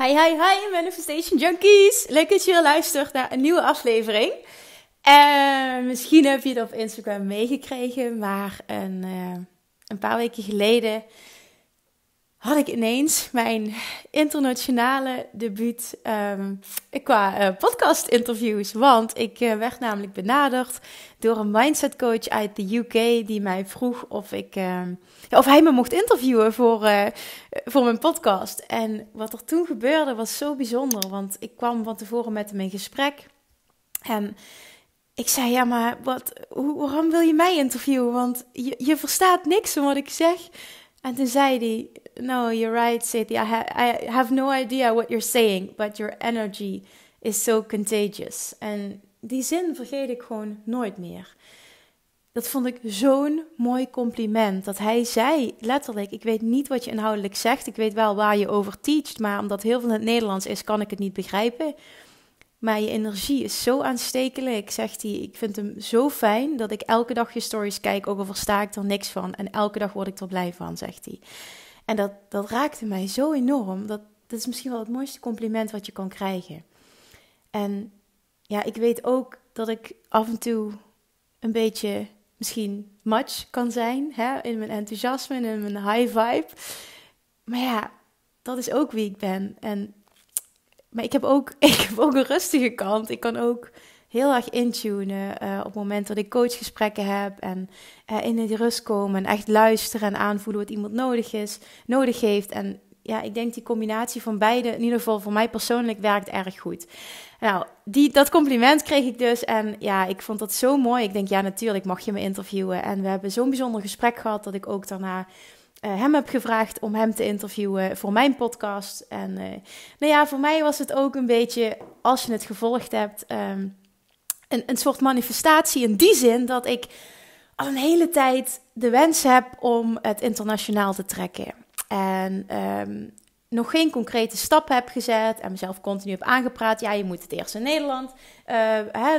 Hi, Manifestation Junkies. Leuk dat je weer luistert naar een nieuwe aflevering. Misschien heb je het op Instagram meegekregen, maar een paar weken geleden had ik ineens mijn internationale debuut qua podcast-interviews. Want ik werd namelijk benaderd door een mindset coach uit de UK die mij vroeg of hij me mocht interviewen voor mijn podcast. En wat er toen gebeurde was zo bijzonder, want ik kwam van tevoren met hem in gesprek. En ik zei, ja, maar waarom wil je mij interviewen? Want je verstaat niks van wat ik zeg. En toen zei hij, no, you're right, Sadie. I have no idea what you're saying, but your energy is so contagious. En die zin vergeet ik gewoon nooit meer. Dat vond ik zo'n mooi compliment. Dat hij zei, letterlijk, ik weet niet wat je inhoudelijk zegt. Ik weet wel waar je over teacht, maar omdat heel veel in het Nederlands is, kan ik het niet begrijpen. Maar je energie is zo aanstekelijk, zegt hij. Ik vind hem zo fijn dat ik elke dag je stories kijk, ook al versta ik er niks van. En elke dag word ik er blij van, zegt hij. En dat raakte mij zo enorm. Dat is misschien wel het mooiste compliment wat je kan krijgen. En ja, ik weet ook dat ik af en toe een beetje misschien much kan zijn. Hè? In mijn enthousiasme en in mijn high vibe. Maar ja, dat is ook wie ik ben. Maar ik heb ook een rustige kant. Ik kan ook heel erg intunen op het moment dat ik coachgesprekken heb. En in die rust komen en echt luisteren en aanvoelen wat iemand nodig heeft. En ja, ik denk die combinatie van beide, in ieder geval voor mij persoonlijk, werkt erg goed. Nou, dat compliment kreeg ik dus. En ja, ik vond dat zo mooi. Ik denk, ja, natuurlijk mag je me interviewen. En we hebben zo'n bijzonder gesprek gehad dat ik ook daarna hem heb gevraagd om hem te interviewen voor mijn podcast. En nou ja, voor mij was het ook een beetje, als je het gevolgd hebt, een soort manifestatie in die zin dat ik al een hele tijd de wens heb om het internationaal te trekken. En nog geen concrete stap heb gezet en mezelf continu heb aangepraat. Ja, je moet het eerst in Nederland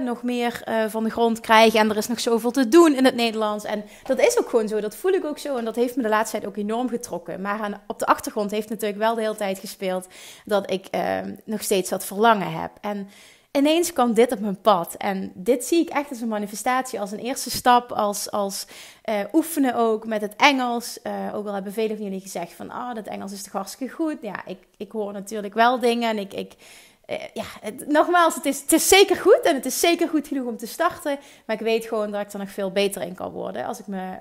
nog meer van de grond krijgen. En er is nog zoveel te doen in het Nederlands. En dat is ook gewoon zo, dat voel ik ook zo. En dat heeft me de laatste tijd ook enorm getrokken. Maar op de achtergrond heeft natuurlijk wel de hele tijd gespeeld dat ik nog steeds dat verlangen heb. En ineens kwam dit op mijn pad. En dit zie ik echt als een manifestatie, als een eerste stap, als oefenen ook met het Engels. Ook al hebben velen van jullie gezegd van, dat Engels is toch hartstikke goed. Ja, ik hoor natuurlijk wel dingen en nogmaals, het is zeker goed en het is zeker goed genoeg om te starten. Maar ik weet gewoon dat ik er nog veel beter in kan worden als ik me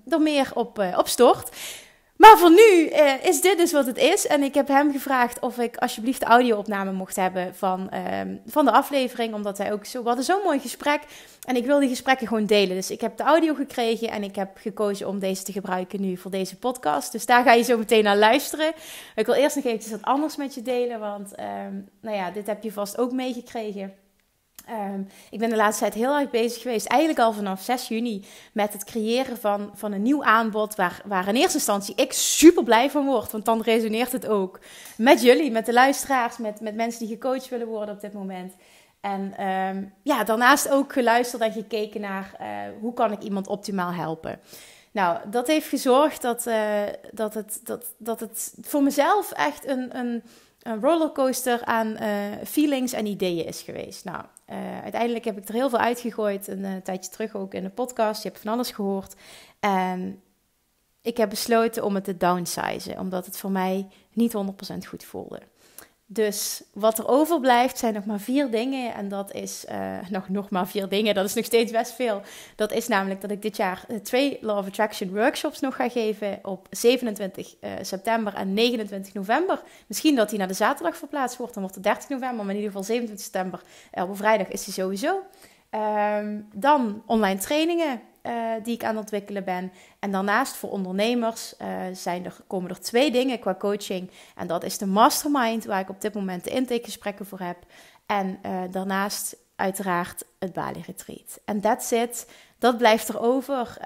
er meer op stort. Maar voor nu is dit dus wat het is. En ik heb hem gevraagd of ik alsjeblieft de audio-opname mocht hebben van de aflevering. Omdat wij ook we hadden zo'n mooi gesprek. En ik wil die gesprekken gewoon delen. Dus ik heb de audio gekregen en ik heb gekozen om deze te gebruiken nu voor deze podcast. Dus daar ga je zo meteen naar luisteren. Ik wil eerst nog eventjes wat anders met je delen. Want dit heb je vast ook meegekregen. Ik ben de laatste tijd heel erg bezig geweest, eigenlijk al vanaf 6 juni, met het creëren van een nieuw aanbod waar in eerste instantie ik super blij van word. Want dan resoneert het ook met jullie, met de luisteraars, met mensen die gecoacht willen worden op dit moment. En daarnaast ook geluisterd en gekeken naar hoe kan ik iemand optimaal helpen. Nou, dat heeft gezorgd dat het voor mezelf echt een rollercoaster aan feelings en ideeën is geweest. Nou, uiteindelijk heb ik er heel veel uitgegooid. Een tijdje terug ook in de podcast. Je hebt van alles gehoord. En ik heb besloten om het te downsizen. Omdat het voor mij niet 100% goed voelde. Dus wat er overblijft zijn nog maar 4 dingen. En dat is nog maar 4 dingen. Dat is nog steeds best veel. Dat is namelijk dat ik dit jaar 2 Law of Attraction workshops nog ga geven. Op 27 september en 29 november. Misschien dat die naar de zaterdag verplaatst wordt. Dan wordt het 30 november. Maar in ieder geval 27 september. Op een vrijdag is die sowieso. Dan online trainingen die ik aan het ontwikkelen ben. En daarnaast voor ondernemers komen er 2 dingen qua coaching. En dat is de mastermind, waar ik op dit moment de intakegesprekken voor heb. En daarnaast uiteraard het Bali Retreat. En that's it. Dat blijft er over.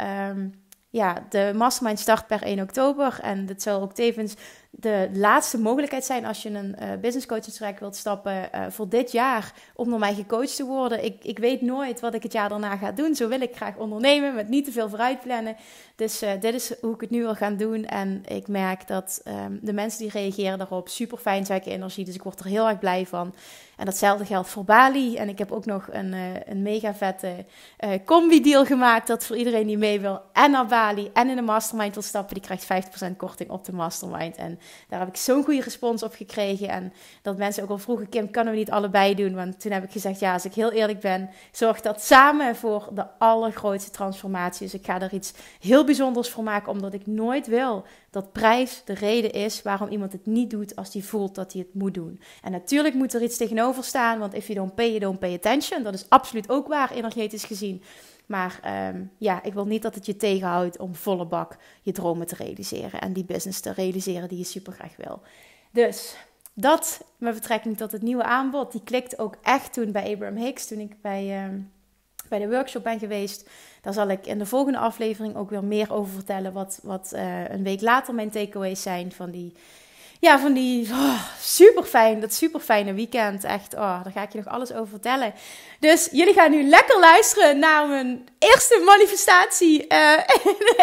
De mastermind start per 1 oktober. En dit zal ook tevens de laatste mogelijkheid zijn als je een business coaching track wilt stappen voor dit jaar om door mij gecoacht te worden. Ik weet nooit wat ik het jaar daarna ga doen. Zo wil ik graag ondernemen met niet te veel vooruitplannen. Dus dit is hoe ik het nu wil gaan doen. En ik merk dat de mensen die reageren daarop super fijn zijn, energie. Dus ik word er heel erg blij van. En datzelfde geldt voor Bali. En ik heb ook nog een mega vette combi-deal gemaakt. Dat voor iedereen die mee wil en naar Bali en in de mastermind wil stappen, die krijgt 50% korting op de mastermind. En daar heb ik zo'n goede respons op gekregen. En dat mensen ook al vroegen, Kim, kunnen we niet allebei doen? Want toen heb ik gezegd, ja, als ik heel eerlijk ben, zorgt dat samen voor de allergrootste transformatie. Dus ik ga er iets heel bijzonders voor maken, omdat ik nooit wil dat prijs de reden is waarom iemand het niet doet als die voelt dat hij het moet doen. En natuurlijk moet er iets tegenover staan, want if you don't pay attention. Dat is absoluut ook waar, energetisch gezien. Maar ik wil niet dat het je tegenhoudt om volle bak je dromen te realiseren en die business te realiseren die je super graag wil. Dus dat met betrekking tot het nieuwe aanbod, die klikt ook echt toen bij Abraham Hicks, toen ik bij de workshop ben geweest. Daar zal ik in de volgende aflevering ook weer meer over vertellen wat een week later mijn takeaways zijn van die super fijne weekend. Echt, daar ga ik je nog alles over vertellen. Dus jullie gaan nu lekker luisteren naar mijn eerste manifestatie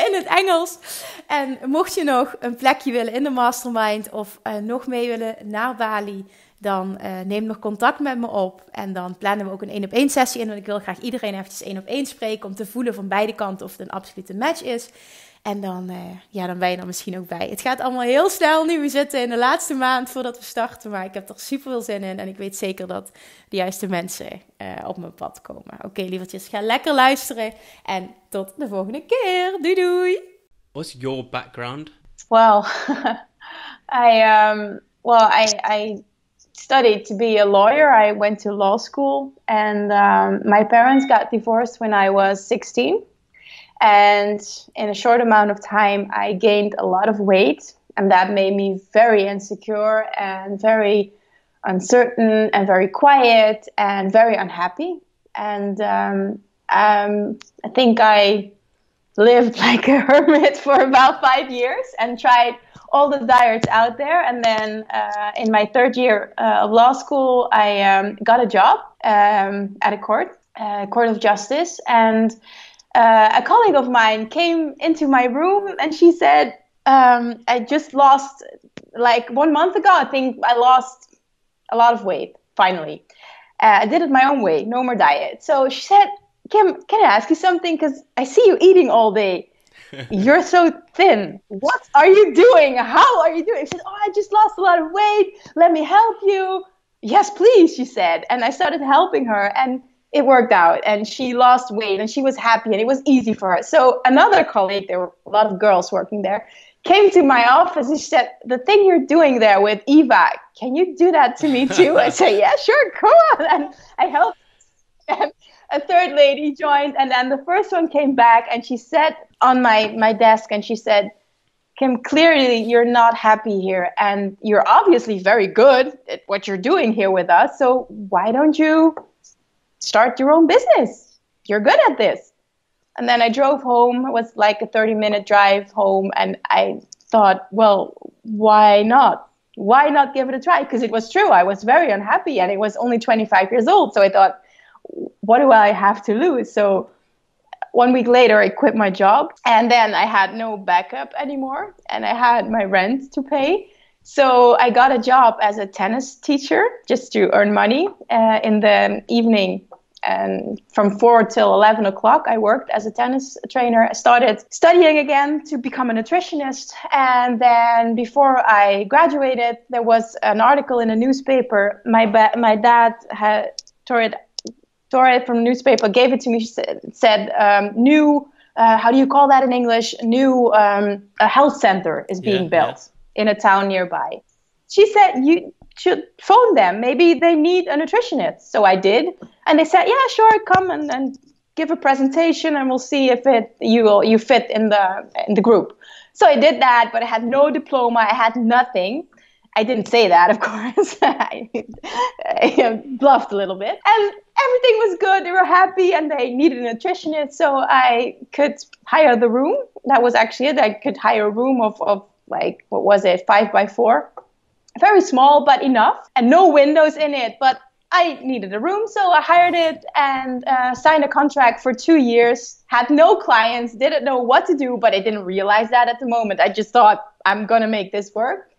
in het Engels. En mocht je nog een plekje willen in de mastermind of nog mee willen naar Bali, dan neem nog contact met me op. En dan plannen we ook een 1-op-1 sessie in. Want ik wil graag iedereen eventjes 1-op-1 spreken om te voelen van beide kanten of het een absolute match is. En dan ben je er misschien ook bij. Het gaat allemaal heel snel nu. We zitten in de laatste maand voordat we starten. Maar ik heb er super veel zin in. En ik weet zeker dat de juiste mensen op mijn pad komen. Oké, lievertjes, ga lekker luisteren. En tot de volgende keer. Doei doei. What's your background? Well, I studied to be a lawyer. I went to law school. And my parents got divorced when I was 16. And in a short amount of time, I gained a lot of weight, and that made me very insecure and very uncertain and very quiet and very unhappy. And I think I lived like a hermit for about 5 years and tried all the diets out there. And then in my third year of law school, I got a job at a court of justice. And a colleague of mine came into my room and she said, I just lost, like 1 month ago, I think I lost a lot of weight, finally. I did it my own way, no more diet. So she said, Kim, can I ask you something? Because I see you eating all day. You're so thin. What are you doing? How are you doing? She said, I just lost a lot of weight. Let me help you. Yes, please, she said. And I started helping her. And it worked out, and she lost weight, and she was happy, and it was easy for her. So another colleague, there were a lot of girls working there, came to my office and she said, the thing you're doing there with Eva, can you do that to me too? I said, yeah, sure, come on. And I helped. And a third lady joined, and then the first one came back, and she sat on my desk, and she said, Kim, clearly you're not happy here, and you're obviously very good at what you're doing here with us, so why don't you start your own business? You're good at this. And then I drove home. It was like a 30-minute drive home. And I thought, well, why not? Why not give it a try? Because it was true. I was very unhappy and it was only 25 years old. So I thought, what do I have to lose? So 1 week later, I quit my job. And then I had no backup anymore. And I had my rent to pay. So I got a job as a tennis teacher just to earn money in the evening. And from 4 till 11 o'clock, I worked as a tennis trainer. I started studying again to become a nutritionist. And then before I graduated, there was an article in a newspaper. My dad had tore it from the newspaper, gave it to me. She said new, how do you call that in English? New a health center is being built in a town nearby. She said, you should phone them. Maybe they need a nutritionist. So I did. And they said, yeah, sure, come and give a presentation and we'll see if you fit in the group. So I did that, but I had no diploma. I had nothing. I didn't say that, of course. I bluffed a little bit. And everything was good. They were happy and they needed a nutritionist. So I could hire the room. That was actually it. I could hire a room of like, what was it, 5x4? Very small, but enough, and no windows in it. But I needed a room, so I hired it and signed a contract for 2 years. Had no clients, didn't know what to do, but I didn't realize that at the moment. I just thought, I'm going to make this work.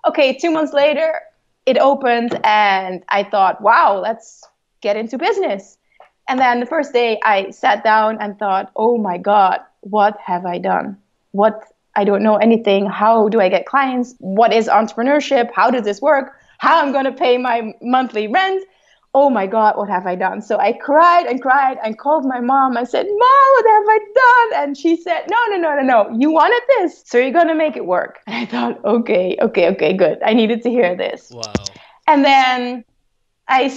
Okay, 2 months later, it opened, and I thought, wow, let's get into business. And then the first day I sat down and thought, oh my God, what have I done? I don't know anything. How do I get clients? What is entrepreneurship? How does this work? How I'm going to pay my monthly rent? Oh my God, what have I done? So I cried and cried and called my mom. I said, Mom, what have I done? And she said, no. You wanted this, so you're going to make it work. And I thought, okay, good. I needed to hear this. Wow. And then I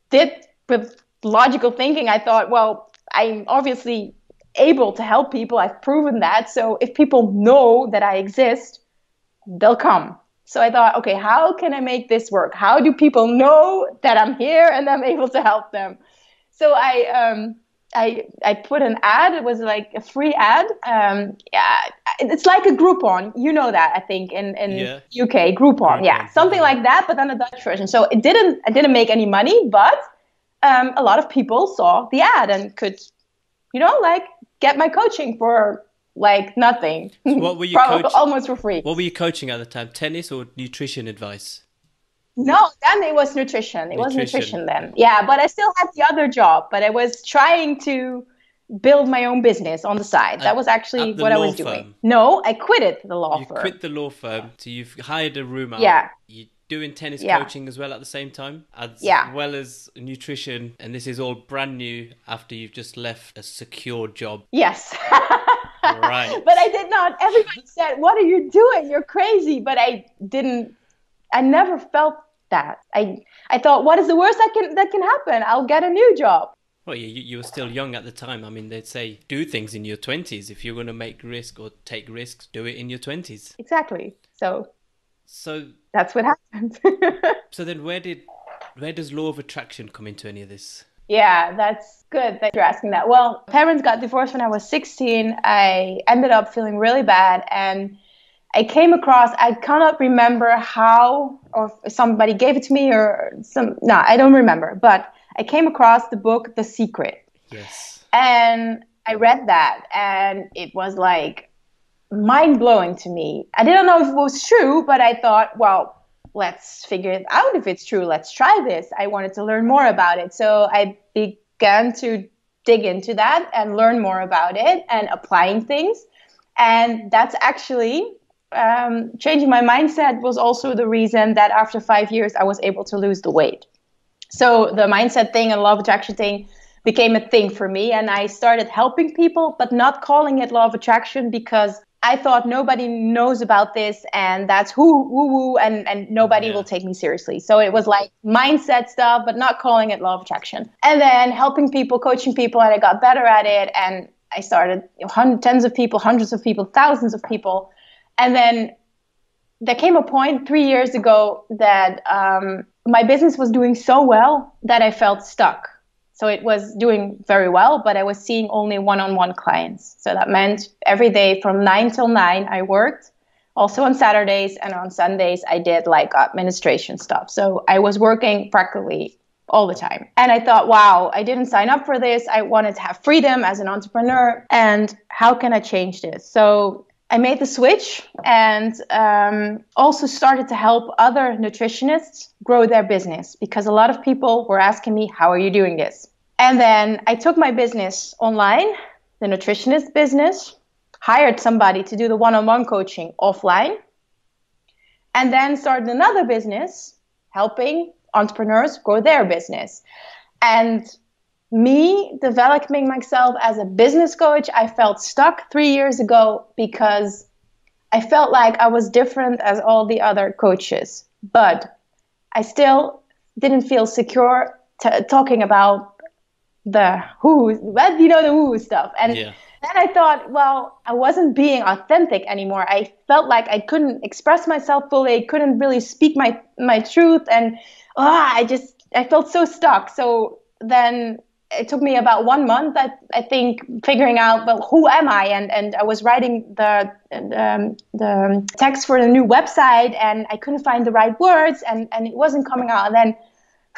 did with logical thinking. I thought, well, I'm obviously able to help people. I've proven that. So if people know that I exist, they'll come. So I thought, okay, how can I make this work? How do people know that I'm here and I'm able to help them? So I put an ad. It was like a free ad. It's like a Groupon. You know that, I think, in UK, Groupon. Yeah, something like that, but then a Dutch version. So I didn't make any money, but a lot of people saw the ad and could, like, get my coaching for like nothing. So what were you almost for free. What were you coaching at the time? Tennis or nutrition advice? No, then it was nutrition. It was nutrition then. Yeah, but I still had the other job, but I was trying to build my own business on the side. That was actually what I was doing. No, I quitted the law firm. You quit the law firm, so you've hired a room out. Yeah. You're doing tennis coaching as well at the same time, as well as nutrition, and this is all brand new after you've just left a secure job. Yes. Right. But I did not. Everybody said, what are you doing? You're crazy. But I never felt that. I thought, what is the worst that can happen? I'll get a new job. Well, you were still young at the time. I mean, they'd say, do things in your 20s. If you're going to make risk or take risks, do it in your 20s. Exactly. So that's what happened. So then where does law of attraction come into any of this? Yeah, that's good that you're asking that. Well, parents got divorced when I was 16. I ended up feeling really bad, and I came across, I cannot remember how, or if somebody gave it to me I don't remember, but I came across the book, The Secret. Yes. And I read that, and it was like mind-blowing to me. I didn't know if it was true, but I thought, well, let's figure it out if it's true. Let's try this. I wanted to learn more about it. So I began to dig into that and learn more about it and applying things. And that's actually changing my mindset was also the reason that after 5 years, I was able to lose the weight. So the mindset thing and law of attraction thing became a thing for me. And I started helping people, but not calling it law of attraction because I thought nobody knows about this and that's woo-woo and nobody will take me seriously. So it was like mindset stuff, but not calling it law of attraction. And then helping people, coaching people, and I got better at it. And I started tens of people, hundreds of people, thousands of people. And then there came a point 3 years ago that my business was doing so well that I felt stuck. So it was doing very well, but I was seeing only one-on-one clients. So that meant every day from 9 till 9 I worked. Also on Saturdays and on Sundays I did like administration stuff. So I was working practically all the time. And I thought, wow, I didn't sign up for this. I wanted to have freedom as an entrepreneur. And how can I change this? So I made the switch and also started to help other nutritionists grow their business because a lot of people were asking me, how are you doing this? And then I took my business online, the nutritionist business, hired somebody to do the one-on-one coaching offline, and then started another business helping entrepreneurs grow their business. And me developing myself as a business coach, I felt stuck 3 years ago because I felt like I was different as all the other coaches, but I still didn't feel secure talking about the woo stuff. And then I thought, well, I wasn't being authentic anymore. I felt like I couldn't express myself fully, I couldn't really speak my truth, and I felt so stuck. So then it took me about 1 month, I think, figuring out, well, who am I? And I was writing the text for the new website, and I couldn't find the right words, and it wasn't coming out. And then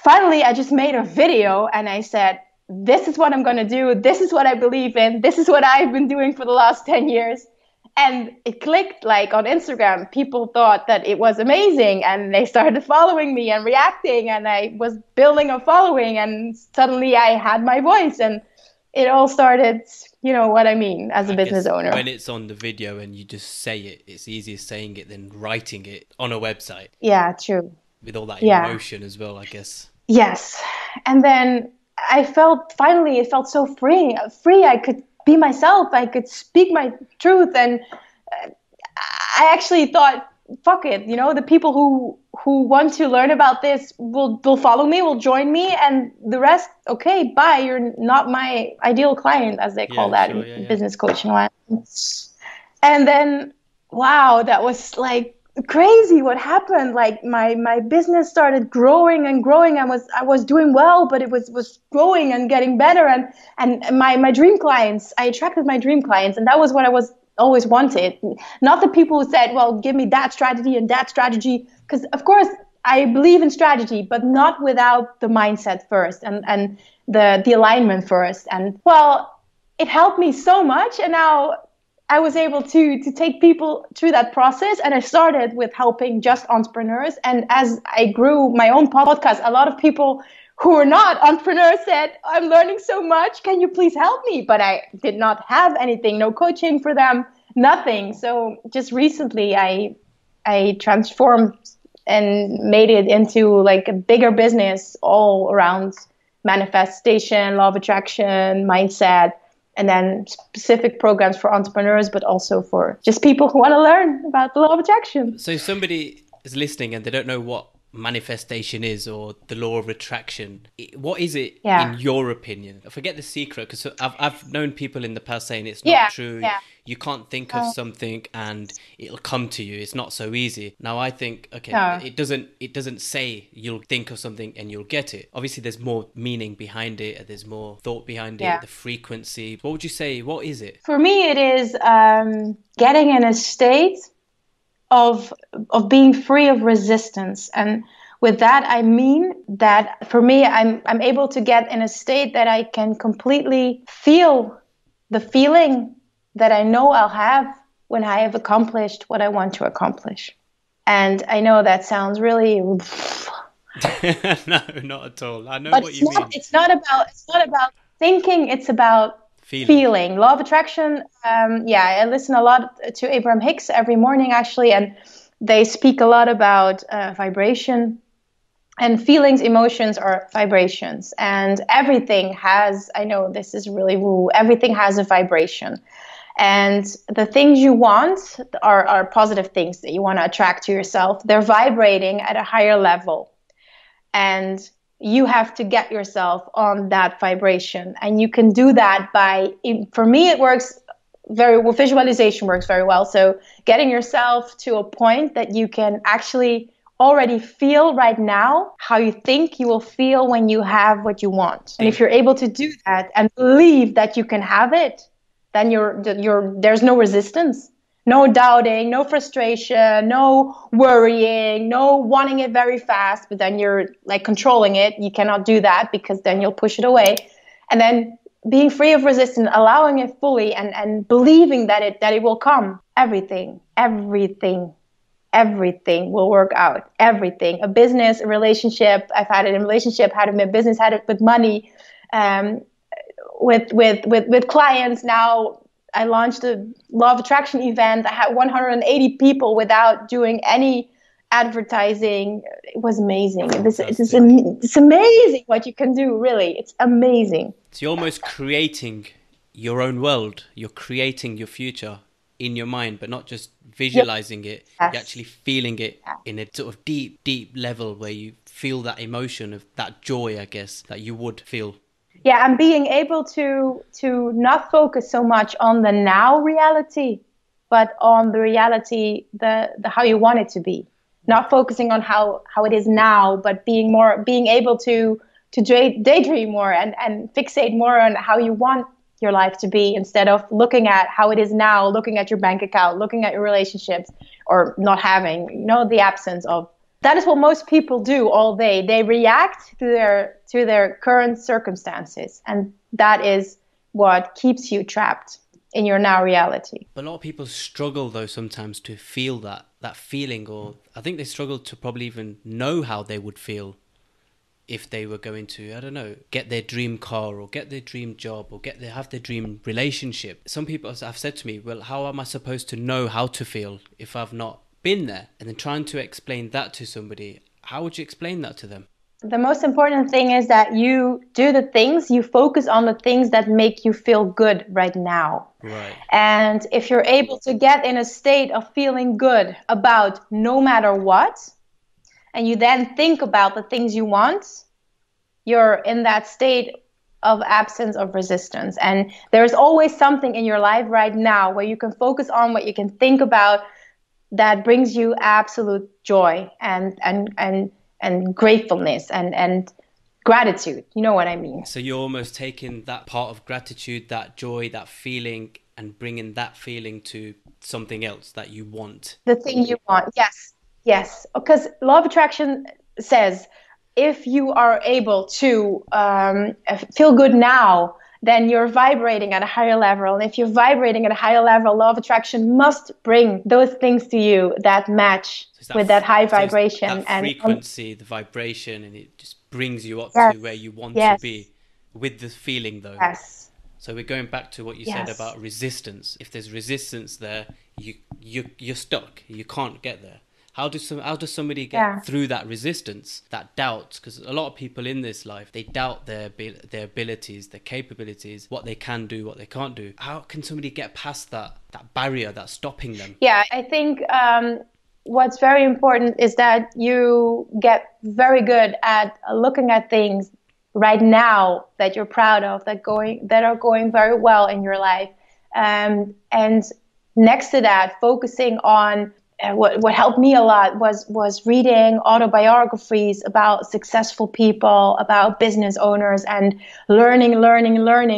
finally, I just made a video, and I said, this is what I'm going to do. This is what I believe in. This is what I've been doing for the last 10 years. And it clicked, like, on Instagram. People thought that it was amazing, and they started following me and reacting, and I was building a following, and suddenly I had my voice, and it all started, you know what I mean, as a business owner. When it's on the video and you just say it, it's easier saying it than writing it on a website. Yeah, true. With all that emotion as well, I guess. Yes. And then I felt, finally, it felt so free. I could be myself. I could speak my truth. And I actually thought, fuck it. You know, the people who want to learn about this will follow me, will join me. And the rest, okay, bye. You're not my ideal client, as they call that in business coaching. And then, wow, that was like crazy what happened. Like my business started growing and growing. I was doing well, but it was growing and getting better, and my dream clients, I attracted my dream clients, and that was what I was always wanted. Not the people who said, well, give me that strategy and that strategy, because of course I believe in strategy, but not without the mindset first and the alignment first. And well, it helped me so much, and now I was able to take people through that process. And I started with helping just entrepreneurs. And as I grew my own podcast, a lot of people who are not entrepreneurs said, I'm learning so much. Can you please help me? But I did not have anything, no coaching for them, nothing. So just recently I transformed and made it into like a bigger business all around manifestation, law of attraction, mindset, and then specific programs for entrepreneurs, but also for just people who want to learn about the law of attraction. So somebody is listening and they don't know what manifestation is or the law of attraction. What is it in your opinion? Forget the secret, because I've known people in the past saying it's not true. Yeah. You can't think of something and it'll come to you. It's not so easy. Now I think, it doesn't say you'll think of something and you'll get it. Obviously there's more meaning behind it. There's more thought behind it, the frequency. What would you say? What is it? For me, it is getting in a state of being free of resistance. And with that, I mean that for me, I'm able to get in a state that I can completely feel the feeling that I know I'll have when I have accomplished what I want to accomplish. And I know that sounds really no, not at all. I know but what you mean. It's not about thinking, it's about feeling. Law of attraction, I listen a lot to Abraham Hicks every morning actually, and they speak a lot about vibration. And feelings, emotions are vibrations. And everything has, I know this is really woo, everything has a vibration. And the things you want are positive things that you want to attract to yourself. They're vibrating at a higher level. And you have to get yourself on that vibration. And you can do that for me, it works very well. Visualization works very well. So getting yourself to a point that you can actually already feel right now how you think you will feel when you have what you want. And if you're able to do that and believe that you can have it, then there's no resistance, no doubting, no frustration, no worrying, no wanting it very fast, but then you're like controlling it. You cannot do that because then you'll push it away. And then being free of resistance, allowing it fully and believing that it will come. Everything will work out. Everything. A business, a relationship. I've had it in a relationship, had it in business, had it with money. With clients now, I launched a law of attraction event. I had 180 people without doing any advertising. It was amazing. It's amazing what you can do, really. It's amazing. So you're almost creating your own world. You're creating your future in your mind, but not just visualizing it. Yes. You're actually feeling it in a sort of deep level where you feel that emotion of that joy, I guess, that you would feel. Yeah, and being able to not focus so much on the now reality, but on the reality, the how you want it to be. Not focusing on how it is now, but being able to daydream more and fixate more on how you want your life to be, instead of looking at how it is now, looking at your bank account, looking at your relationships, or not having, the absence of. That is what most people do all day. They react to their current circumstances, and that is what keeps you trapped in your now reality. But a lot of people struggle though sometimes to feel that feeling, or I think they struggle to probably even know how they would feel if they were going to, I don't know, get their dream car or get their dream job or have their dream relationship. Some people have said to me, well, how am I supposed to know how to feel if I've not been there? And then trying to explain that to somebody, how would you explain that to them? The most important thing is that you do the things, you focus on the things that make you feel good right now. Right. And if you're able to get in a state of feeling good about no matter what, and you then think about the things you want, you're in that state of absence of resistance. And there's always something in your life right now where you can focus on, what you can think about, that brings you absolute joy and gratefulness and gratitude. You know what I mean? So you're almost taking that part of gratitude, that joy, that feeling, and bringing that feeling to something else that you want. The thing you want, yes. Because law of attraction says, if you are able to feel good now, then you're vibrating at a higher level. And if you're vibrating at a higher level, law of attraction must bring those things to you that match with that high vibration. That frequency, the vibration, and it just brings you up to where you want to be with the feeling though. Yes. So we're going back to what you said about resistance. If there's resistance there, you're stuck. You can't get there. How does somebody get through that resistance, that doubt? Because a lot of people in this life, they doubt their abilities, their capabilities, what they can do, what they can't do. How can somebody get past that barrier that's stopping them? Yeah, I think what's very important is that you get very good at looking at things right now that you're proud of, that are going very well in your life, and next to that, focusing on. What helped me a lot was reading autobiographies about successful people, about business owners, and learning.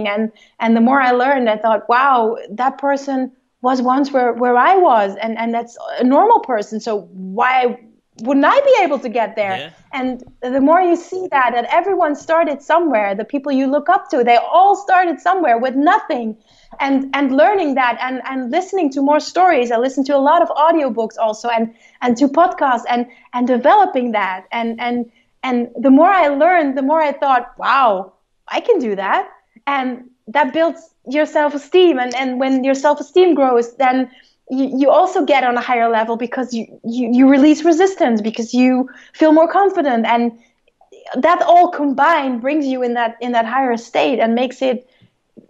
And the more I learned, I thought, wow, that person was once where I was, and that's a normal person. So why wouldn't I be able to get there? Yeah. And the more you see that everyone started somewhere, the people you look up to, they all started somewhere with nothing. And learning that and listening to more stories. I listen to a lot of audiobooks also and to podcasts and developing that. And the more I learned, the more I thought, wow, I can do that. And that builds your self-esteem. And when your self-esteem grows, then you also get on a higher level because you release resistance, because you feel more confident. And that all combined brings you in that higher state and makes it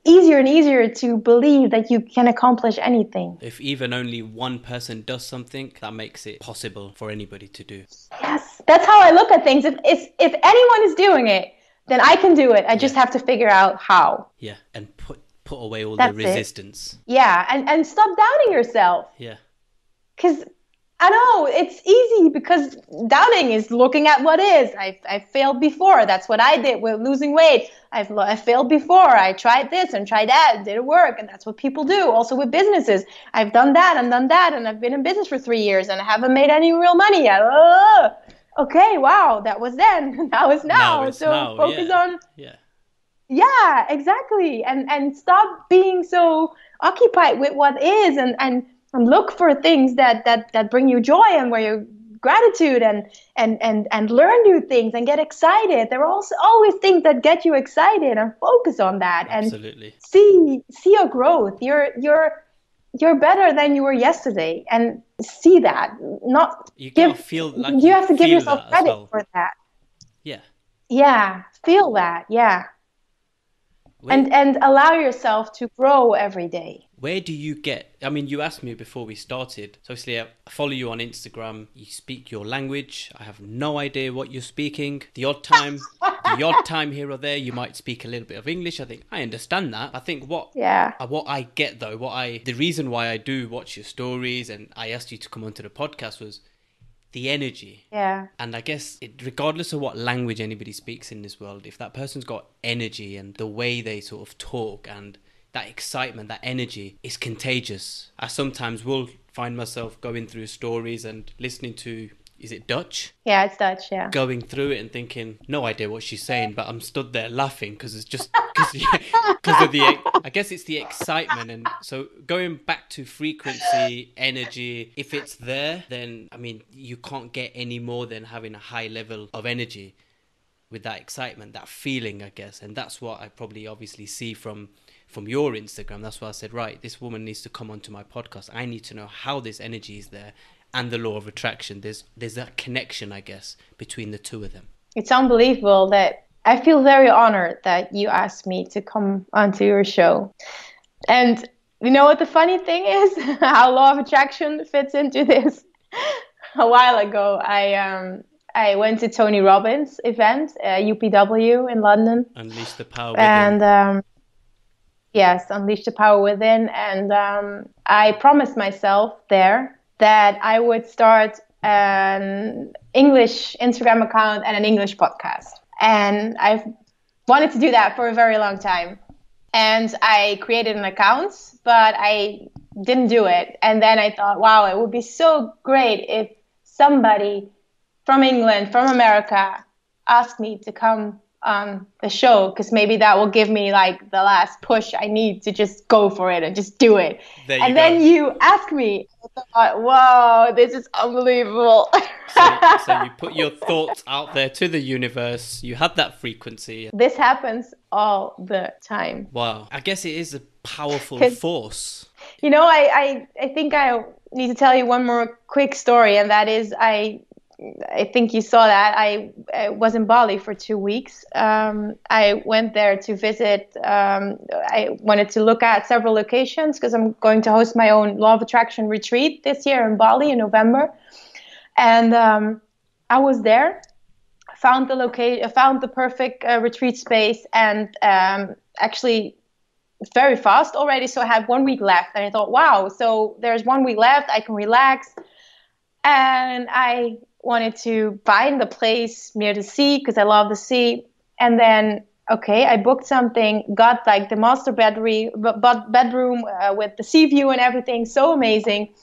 easier and easier to believe that you can accomplish anything. If even only one person does something, that makes it possible for anybody to do. Yes, that's how I look at things. If anyone is doing it, then I can do it. I just have to figure out how. Yeah, and put away all the resistance. Yeah, and stop doubting yourself. Yeah. Because I know it's easy, because doubting is looking at what is. I failed before. That's what I did with losing weight. I failed before. I tried this and tried that. It didn't work. And that's what people do. Also with businesses. I've done that and done that. And I've been in business for 3 years and I haven't made any real money yet. Okay, wow. That was then. Now it's now. Focus on... Yeah, exactly. And stop being so occupied with what is and look for things that bring you joy and where you gratitude and learn new things and get excited. There are also always things that get you excited, and focus on that. Absolutely. And see your growth. You're better than you were yesterday, and see that. You have to give yourself credit for that. Yeah. Yeah, feel that. Yeah. And allow yourself to grow every day. Where do you get, I mean, you asked me before we started, so obviously I follow you on Instagram, you speak your language, I have no idea what you're speaking. The odd time here or there, you might speak a little bit of English. I think I understand that. I think what I get though, the reason why I do watch your stories and I asked you to come onto the podcast was, the energy. Yeah. And I guess regardless of what language anybody speaks in this world, if that person's got energy and the way they sort of talk and that excitement, that energy is contagious. I sometimes will find myself going through stories and listening to, is it Dutch? Yeah, it's Dutch, yeah. Going through it and thinking, no idea what she's saying, but I'm stood there laughing because it's just because of the, I guess it's the excitement. And so going back to frequency, energy, if it's there, then, I mean, you can't get any more than having a high level of energy with that excitement, that feeling, I guess. And that's what I probably obviously see from your Instagram. That's why I said, right, this woman needs to come onto my podcast. I need to know how this energy is there and the law of attraction. There's that connection, I guess, between the two of them. It's unbelievable that I feel very honored that you asked me to come onto your show. And you know what the funny thing is? How law of attraction fits into this. A while ago, I went to Tony Robbins' event, UPW in London. Unleash the Power Within. And yes, Unleash the Power Within. And I promised myself there that I would start an English Instagram account and an English podcast. And I've wanted to do that for a very long time. And I created an account, but I didn't do it. And then I thought, wow, it would be so great if somebody from England, from America, asked me to come on the show, because maybe that will give me like the last push I need to just go for it and just do it. Then you asked me, I thought, wow, this is unbelievable. So you put your thoughts out there to the universe. You had that frequency. This happens all the time. Wow. I guess it is a powerful force. You know, I think I need to tell you one more quick story, and that is I think you saw that I was in Bali for 2 weeks. I went there to visit. I wanted to look at several locations because I'm going to host my own Law of Attraction retreat this year in Bali in November. And I was there, found the perfect retreat space, and actually it's very fast already. So I had 1 week left, and I thought, wow, so there's 1 week left. I can relax, and I wanted to find the place near the sea because I love the sea. And then, okay, I booked something, got like the master bedroom with the sea view and everything, so amazing.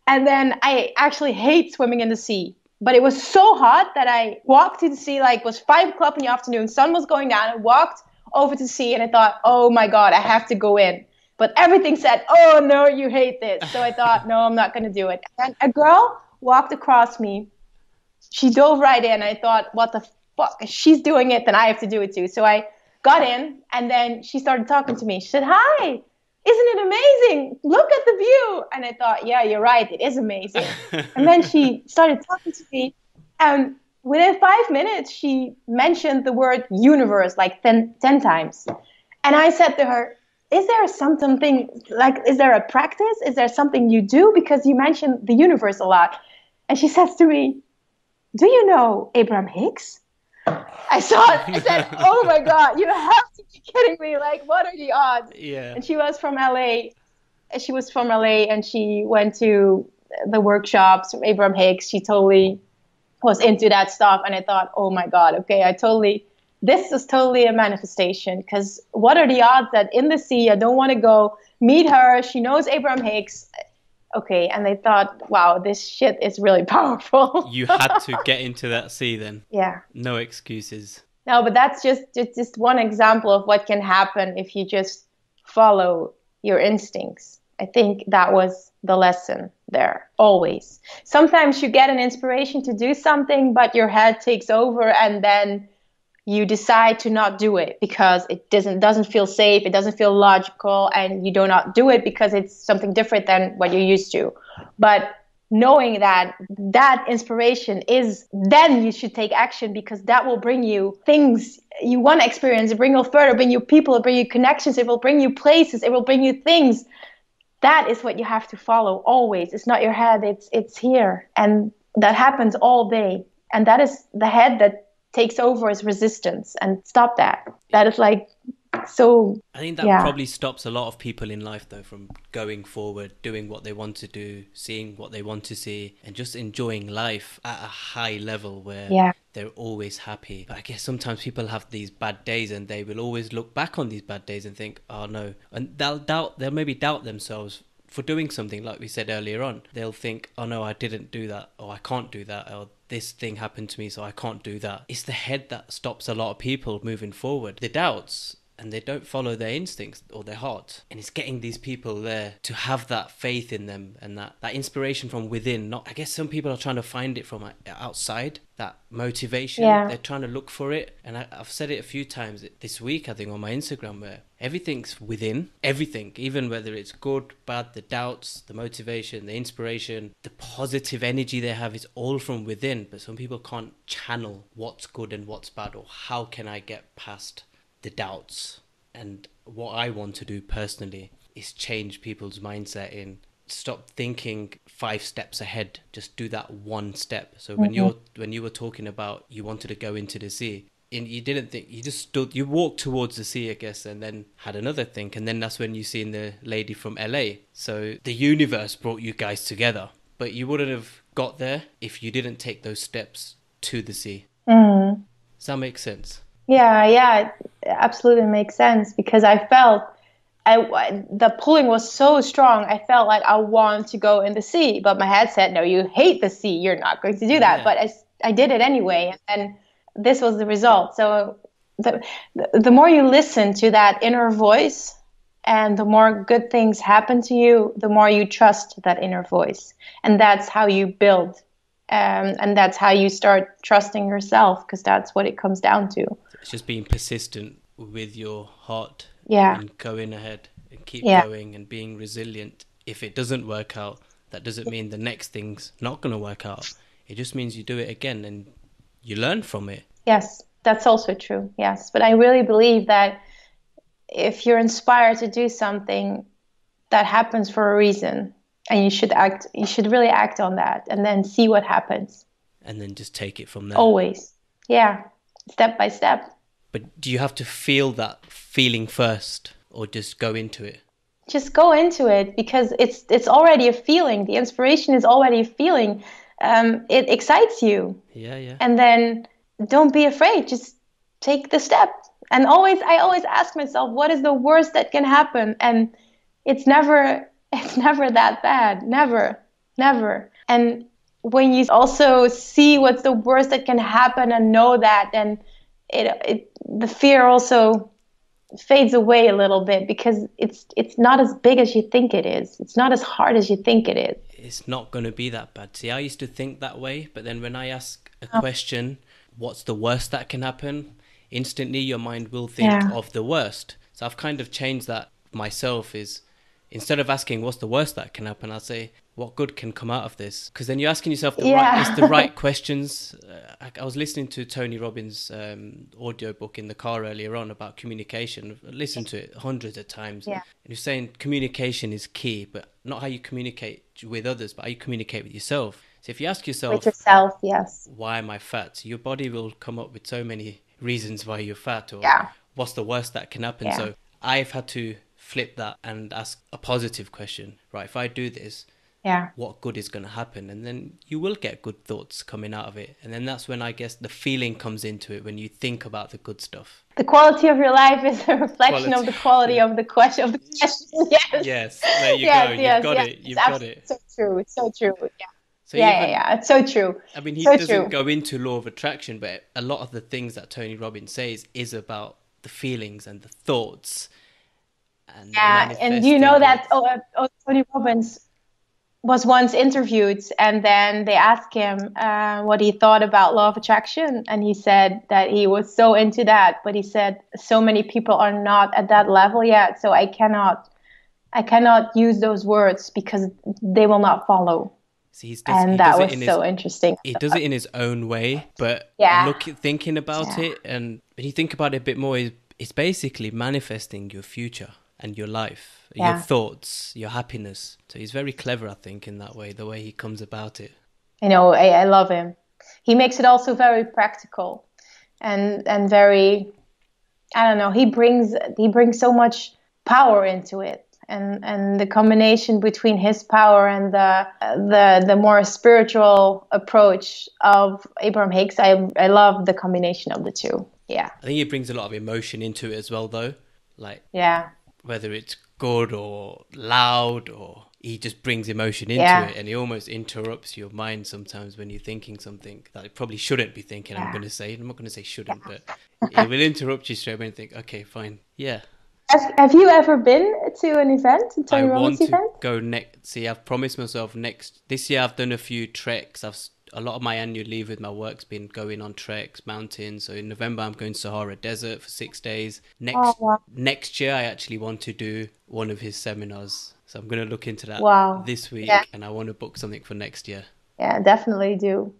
And then I actually hate swimming in the sea, but it was so hot that I walked to the sea, like it was 5 o'clock in the afternoon, sun was going down, I walked over to the sea and I thought, oh my God, I have to go in. But everything said, oh no, you hate this. So I thought, no, I'm not going to do it. And a girl walked across me. She dove right in. I thought, what the fuck? If she's doing it, then I have to do it too. So I got in, and then she started talking to me. She said, hi, isn't it amazing? Look at the view. And I thought, yeah, you're right. It is amazing. And then she started talking to me. And within 5 minutes, she mentioned the word universe like 10 times. And I said to her, is there something, like, is there a practice? Is there something you do? Because you mentioned the universe a lot. And she says to me, do you know Abraham Hicks? I said, oh my God, you have to be kidding me. Like, what are the odds? Yeah. And she was from LA. And she went to the workshops from Abraham Hicks. She totally was into that stuff. And I thought, oh my God, okay, this is totally a manifestation. Because what are the odds that in the sea, I don't want to go meet her. She knows Abraham Hicks. Okay, and they thought, wow, this shit is really powerful. You had to get into that sea then. Yeah. No excuses. No, but that's just one example of what can happen if you just follow your instincts. I think that was the lesson there, always. Sometimes you get an inspiration to do something, but your head takes over, and then you decide to not do it because it doesn't feel safe, it doesn't feel logical, and you do not do it because it's something different than what you're used to. But knowing that inspiration is, then you should take action, because that will bring you things you want to experience, it bring you further, bring you people, it bring you connections, it will bring you places, it will bring you things. That is what you have to follow always. It's not your head, it's here. And that happens all day. And that is the head that takes over as resistance, and stop that. That is like So I think that probably stops a lot of people in life, though, from going forward, doing what they want to do, seeing what they want to see, and just enjoying life at a high level where they're always happy. But I guess sometimes people have these bad days, and they will always look back on these bad days and think, oh no, and they'll maybe doubt themselves for doing something, like we said earlier on. They'll think, oh no, I didn't do that, or I can't do that, or this thing happened to me, so I can't do that. It's the head that stops a lot of people moving forward. The doubts, and they don't follow their instincts or their heart. And it's getting these people there to have that faith in them and that inspiration from within. Not, I guess some people are trying to find it from outside, that motivation. They're trying to look for it. And I've said it a few times this week, I think, on my Instagram, where everything's within. Everything, even whether it's good, bad, the doubts, the motivation, the inspiration, the positive energy they have, is all from within. But some people can't channel what's good and what's bad, or how can I get past the doubts. And what I want to do personally is change people's mindset in stop thinking 5 steps ahead, just do that one step. So when you were talking about you wanted to go into the sea, and you didn't think, you just stood, you walked towards the sea, I guess, and then had another think, and then that's when you seen the lady from LA. So the universe brought you guys together, but you wouldn't have got there if you didn't take those steps to the sea. Does that make sense? Yeah, it absolutely makes sense, because I felt the pulling was so strong. I felt like I want to go in the sea, but my head said, no, you hate the sea, you're not going to do that. But I did it anyway, and this was the result. So the more you listen to that inner voice, and the more good things happen to you, the more you trust that inner voice. And that's how you build. And that's how you start trusting yourself, because that's what it comes down to. It's just being persistent with your heart, and going ahead and keep going and being resilient. If it doesn't work out, that doesn't mean the next thing's not going to work out. It just means you do it again and you learn from it. Yes, that's also true. Yes, but I really believe that if you're inspired to do something, that happens for a reason. And you should really act on that, and then see what happens. And then just take it from there. Always. Yeah. Step by step. But do you have to feel that feeling first, or just go into it? Just go into it, because it's already a feeling. The inspiration is already a feeling. It excites you. Yeah. And then don't be afraid. Just take the step. And I always ask myself, what is the worst that can happen? And it's never that bad. Never. And when you also see what's the worst that can happen and know that, then the fear also fades away a little bit, because it's not as big as you think it is. It's not as hard as you think it is. It's not going to be that bad. See, I used to think that way, but then when I ask a question, what's the worst that can happen? Instantly your mind will think of the worst. So I've kind of changed that myself, is instead of asking what's the worst that can happen, I'll say what good can come out of this, because then you're asking yourself the right questions. I was listening to Tony Robbins' audiobook in the car earlier on about communication. I listened to it hundreds of times. And he's saying communication is key, but not how you communicate with others, but how you communicate with yourself. So if you ask yourself, with yourself, yes, why am I fat? Your body will come up with so many reasons why you're fat, or what's the worst that can happen. So I've had to flip that and ask a positive question. Right, if I do this, what good is going to happen? And then you will get good thoughts coming out of it. And then that's when I guess the feeling comes into it, when you think about the good stuff. The quality of your life is a reflection of the quality of the question. Yes, there you go. You've got it. You've got it. So true. It's so true. So it's so true. I mean, he doesn't go into law of attraction, but a lot of the things that Tony Robbins says is about the feelings and the thoughts. And you know that Tony Robbins was once interviewed, and then they asked him what he thought about law of attraction, and he said that he was so into that, but he said so many people are not at that level yet, so I cannot use those words because they will not follow. See, that was so interesting. He does it in his own way, but thinking about it, and when you think about it a bit more, it's basically manifesting your future and your life, your thoughts, your happiness. So he's very clever, I think, in that way, the way he comes about it. I love him. He makes it also very practical and very I don't know, he brings so much power into it. And the combination between his power and the more spiritual approach of Abraham Hicks, I love the combination of the two. Yeah. I think he brings a lot of emotion into it as well, though. Like, yeah, whether it's good or loud, or he just brings emotion into it, and he almost interrupts your mind sometimes when you're thinking something that you probably shouldn't be thinking. I'm not going to say shouldn't, but it will interrupt you straight away and think, okay, fine, yeah. Have you ever been to an event, a Tony Robbins event? I want to go next. See, I've promised myself this year I've done a few treks. A lot of my annual leave with my work's been going on treks, mountains. So in November I'm going Sahara Desert for 6 days. Next year I actually want to do one of his seminars. So I'm going to look into that this week, and I want to book something for next year. Yeah, definitely do.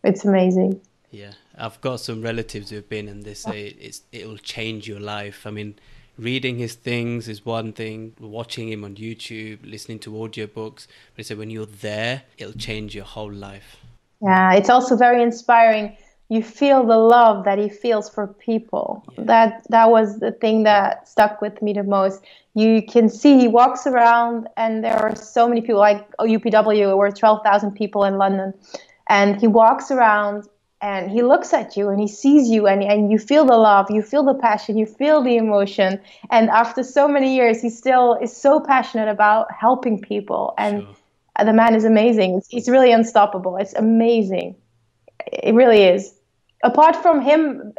It's amazing. Yeah, I've got some relatives who've been, and they say it'll change your life. I mean, reading his things is one thing, watching him on YouTube, listening to audiobooks, but they say when you're there, it'll change your whole life. Yeah, it's also very inspiring. You feel the love that he feels for people. Yeah. That was the thing that stuck with me the most. You can see he walks around, and there are so many people, like UPW, there were 12,000 people in London, and he walks around and he looks at you and he sees you, and you feel the love, you feel the passion, you feel the emotion. And after so many years, he still is so passionate about helping people. And the man is amazing. He's really unstoppable. It's amazing. It really is. Apart from him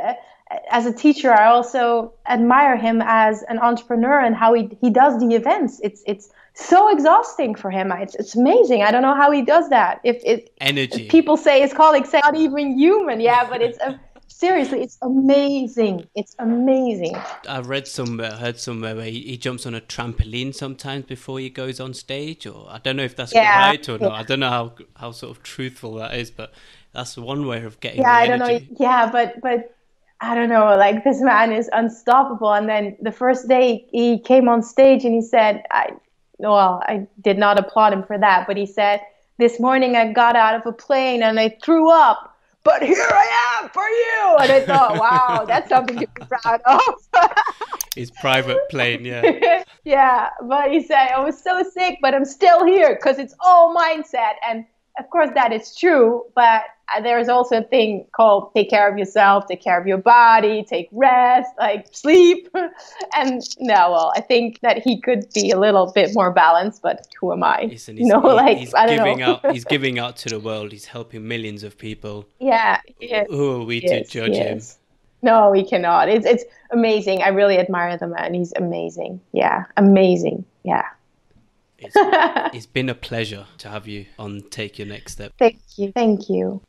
as a teacher, I also admire him as an entrepreneur and how he does the events. It's so exhausting for him. It's amazing. I don't know how he does that. Energy. People say, his colleagues say, not even human. Yeah, but seriously, it's amazing. It's amazing. I've heard somewhere where he jumps on a trampoline sometimes before he goes on stage, or I don't know if that's right or not. I don't know how sort of truthful that is, but that's one way of getting the energy. I don't know. Yeah, but I don't know. Like, this man is unstoppable. And then the first day he came on stage and he said, I did not applaud him for that, but he said, this morning I got out of a plane and I threw up, but here I am for you. And I thought, wow, that's something to be proud of. His private plane, yeah. Yeah, but he said, I was so sick, but I'm still here because it's all mindset. And of course that is true, but there's also a thing called take care of yourself, take care of your body, take rest, like sleep. And I think that he could be a little bit more balanced, but who am I? Listen, I don't know. He's giving out to the world. He's helping millions of people. Yeah. Who are we to judge him? No, we cannot. It's amazing. I really admire the man. He's amazing. Yeah, amazing. Yeah. It's been a pleasure to have you on Take Your Next Step. Thank you.